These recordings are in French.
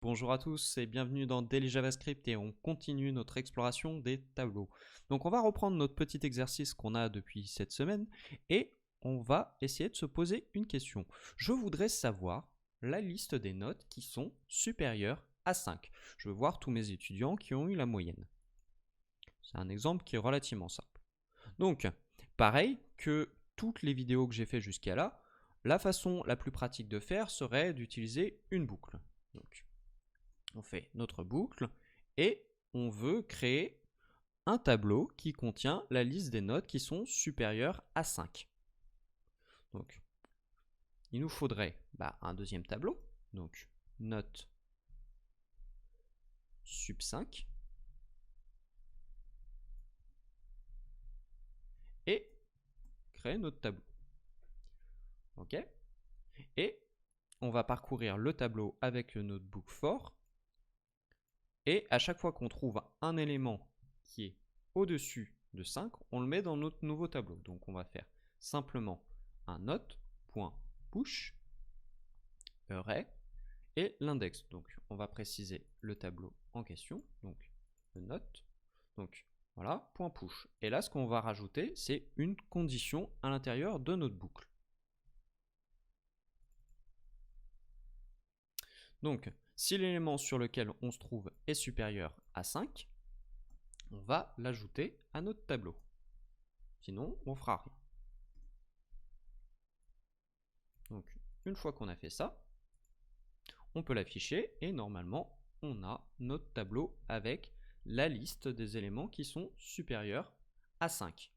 Bonjour à tous et bienvenue dans Daily JavaScript et on continue notre exploration des tableaux. Donc on va reprendre notre petit exercice qu'on a depuis cette semaine et on va essayer de se poser une question. Je voudrais savoir la liste des notes qui sont supérieures à 5. Je veux voir tous mes étudiants qui ont eu la moyenne. C'est un exemple qui est relativement simple. Donc, pareil que toutes les vidéos que j'ai fait jusqu'à là, la façon la plus pratique de faire serait d'utiliser une boucle. Donc, on fait notre boucle et on veut créer un tableau qui contient la liste des notes qui sont supérieures à 5. Donc, il nous faudrait un deuxième tableau, donc note sub 5, et créer notre tableau. Ok. Et on va parcourir le tableau avec le notebook for. Et à chaque fois qu'on trouve un élément qui est au-dessus de 5, on le met dans notre nouveau tableau. Donc on va faire simplement un note.push array et l'index. Donc on va préciser le tableau en question, donc le note. Donc voilà, point push. Et là, ce qu'on va rajouter, c'est une condition à l'intérieur de notre boucle. Donc, si l'élément sur lequel on se trouve est supérieur à 5, on va l'ajouter à notre tableau. Sinon, on fera rien. Donc, une fois qu'on a fait ça, on peut l'afficher et normalement, on a notre tableau avec la liste des éléments qui sont supérieurs à 5.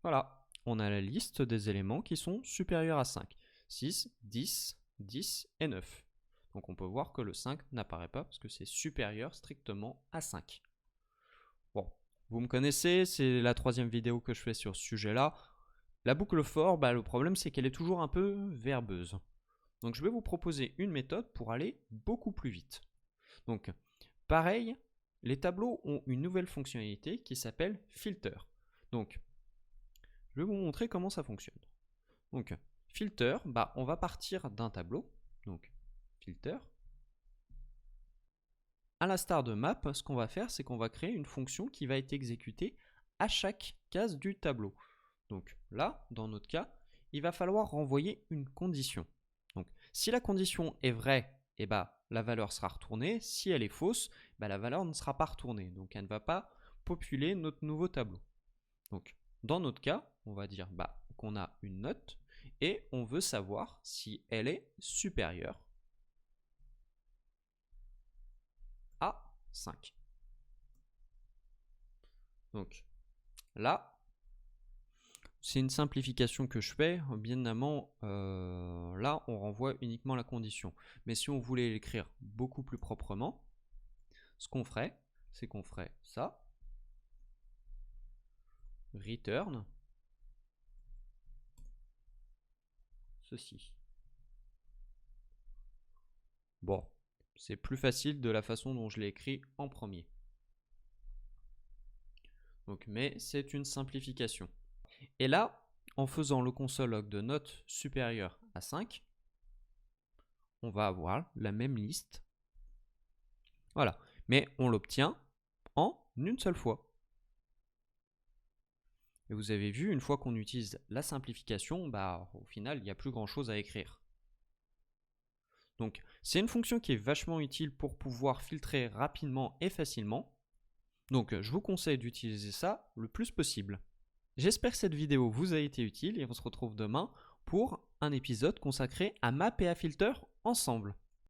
Voilà, on a la liste des éléments qui sont supérieurs à 5. 6, 10, 10 et 9. Donc on peut voir que le 5 n'apparaît pas parce que c'est supérieur strictement à 5. Bon, vous me connaissez, c'est la troisième vidéo que je fais sur ce sujet-là. La boucle for, le problème c'est qu'elle est toujours un peu verbeuse. Donc je vais vous proposer une méthode pour aller beaucoup plus vite. Donc pareil, les tableaux ont une nouvelle fonctionnalité qui s'appelle filter. Donc je vais vous montrer comment ça fonctionne. Donc filter, on va partir d'un tableau. Donc filter. À l'instar de map, ce qu'on va faire, c'est qu'on va créer une fonction qui va être exécutée à chaque case du tableau. Donc là, dans notre cas, il va falloir renvoyer une condition. Donc si la condition est vraie, la valeur sera retournée. Si elle est fausse, la valeur ne sera pas retournée. Donc elle ne va pas populer notre nouveau tableau. Donc dans notre cas, on va dire qu'on a une note et on veut savoir si elle est supérieure à 5. Donc là, c'est une simplification que je fais. Bien évidemment, là, on renvoie uniquement la condition. Mais si on voulait l'écrire beaucoup plus proprement, ce qu'on ferait, c'est qu'on ferait ça. Return ceci. Bon, c'est plus facile de la façon dont je l'ai écrit en premier. Donc, mais c'est une simplification. Et là, en faisant le console log de notes supérieure à 5, on va avoir la même liste. Voilà, mais on l'obtient en une seule fois. Et vous avez vu, une fois qu'on utilise la simplification, au final, il n'y a plus grand chose à écrire. Donc, c'est une fonction qui est vachement utile pour pouvoir filtrer rapidement et facilement. Donc, je vous conseille d'utiliser ça le plus possible. J'espère que cette vidéo vous a été utile et on se retrouve demain pour un épisode consacré à map et à filter ensemble.